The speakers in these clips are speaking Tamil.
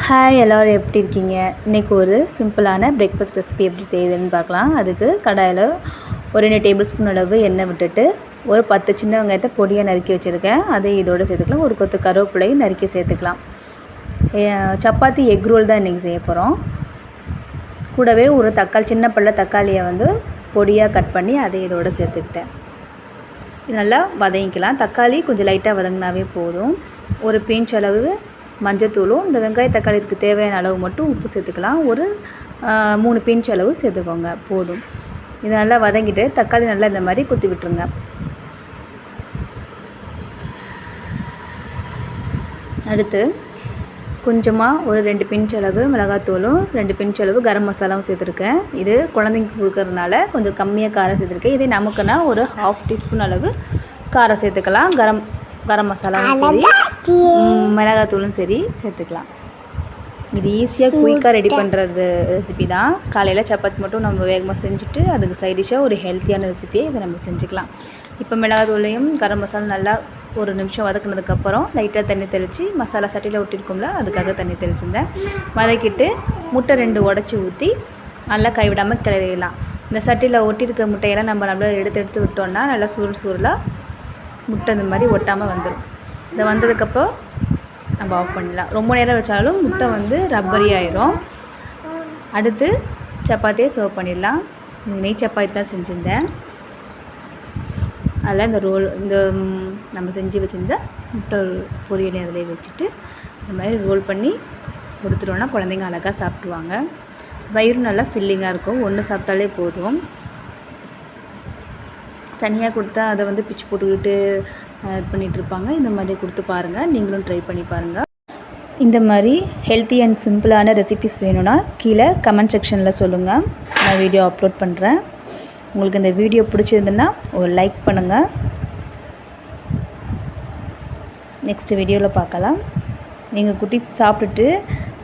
ஹாய் எல்லோரும் எப்படி இருக்கீங்க? இன்றைக்கி ஒரு சிம்பிளான பிரேக்ஃபாஸ்ட் ரெசிபி எப்படி செய்யுதுன்னு பார்க்கலாம். அதுக்கு கடாயில் ஒரு 2 டேபிள் ஸ்பூன் அளவு எண்ணெய் விட்டுட்டு ஒரு 10 சின்ன வெங்காயத்தை பொடியாக நறுக்கி வச்சுருக்கேன். அதை இதோடு சேர்த்துக்கலாம். ஒரு கொத்து கருவேப்பிலையும் நறுக்கி சேர்த்துக்கலாம். சப்பாத்தி எக் ரோல் தான் இன்றைக்கி செய்ய போகிறோம். கூடவே ஒரு சின்ன பல்ல தக்காளியை பொடியாக கட் பண்ணி அதை இதோடு சேர்த்துக்கிட்டேன். இது நல்லா வதங்கிக்கலாம். தக்காளி கொஞ்சம் லைட்டாக வதங்கினாவே போதும். ஒரு பிஞ்ச் அளவு மஞ்சத்தூளும் இந்த வெங்காய தக்காளிக்கு தேவையான அளவு மட்டும் உப்பு சேர்த்துக்கலாம். ஒரு 3 பிஞ்ச் அளவு சேர்த்துக்கோங்க போதும். இது நல்லா வதங்கிட்டு தக்காளி நல்லா இந்த மாதிரி குத்தி விட்டுருங்க. அடுத்து கொஞ்சமாக ஒரு 2 பிஞ்ச் அளவு மிளகாத்தூளும் 2 பிஞ்ச் அளவு கரம் மசாலாவும் சேர்த்துருக்கேன். இது குழந்தைங்க கொடுக்கறதுனால கொஞ்சம் கம்மியாக காரம் சேர்த்துருக்கேன். இதே நமக்குன்னா ஒரு 1/2 டீஸ்பூன் அளவு காரம் சேர்த்துக்கலாம். கரம் மசாலாவும் சரி மிளகாத்தூளும் சரி சேர்த்துக்கலாம். இது ஈஸியாக குயிக்காக ரெடி பண்ணுறது ரெசிபி தான். காலையில் சப்பாத்தி மட்டும் நம்ம வேகமாக செஞ்சுட்டு அதுக்கு சைட் டிஷ்ஷாக ஒரு ஹெல்த்தியான ரெசிபியை இதை நம்ம செஞ்சுக்கலாம். இப்போ மிளகாத்தூளையும் கரம் மசாலா நல்லா ஒரு நிமிஷம் வதக்குனதுக்கப்புறம் லைட்டாக தண்ணி தெளித்து மசாலா சட்டியில் ஒட்டியிருக்கோம்ல அதுக்காக தண்ணி தெளிச்சிருந்தேன். வதக்கிட்டு முட்டை 2 உடச்சி ஊற்றி நல்லா கைவிடாமல் கிளறிடலாம். இந்த சட்டியில் ஒட்டியிருக்க முட்டையெல்லாம் நம்மள எடுத்து விட்டோம்னா நல்லா சுருளாக முட்டை இந்த மாதிரி ஒட்டாமல் வந்துடும். இதை வந்ததுக்கப்புறம் நம்ம ஆஃப் பண்ணிடலாம். ரொம்ப நேரம் வச்சாலும் முட்டை ரப்பரி ஆயிரும். அடுத்து சப்பாத்தியை சர்வ் பண்ணிடலாம். நெய் சப்பாத்தி தான் செஞ்சுருந்தேன். அதில் இந்த நம்ம செஞ்சு வச்சுருந்த முட்டை பொரியலையும் அதிலே வச்சுட்டு இந்த மாதிரி ரோல் பண்ணி கொடுத்துட்டோன்னா குழந்தைங்க அழகாக சாப்பிடுவாங்க. வயிறு நல்லா ஃபில்லிங்காக இருக்கும். ஒன்று சாப்பிட்டாலே போதும். தனியாக கொடுத்தா அதை பிச்சு போட்டுக்கிட்டு இது பண்ணிகிட்ருப்பாங்க. இந்த மாதிரி கொடுத்து பாருங்கள். நீங்களும் ட்ரை பண்ணி பாருங்கள். இந்த மாதிரி ஹெல்த்தி அண்ட் சிம்பிளான ரெசிபிஸ் வேணும்னா கீழே கமெண்ட் செக்ஷனில் சொல்லுங்கள். நான் வீடியோ அப்லோட் பண்ணுறேன். உங்களுக்கு இந்த வீடியோ பிடிச்சிருந்துன்னா ஒரு லைக் பண்ணுங்கள். நெக்ஸ்ட் வீடியோவில் பார்க்கலாம். எங்கள் குட்டி சாப்பிட்டுட்டு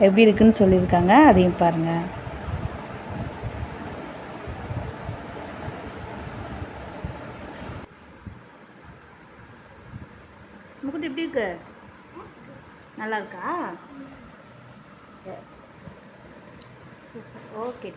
எப்படி இருக்குன்னு சொல்லியிருக்காங்க. அதையும் பாருங்கள். முக்குட்டு எப்படி இருக்கு? நல்லா இருக்கா? சரி, சூப்பர், ஓகே.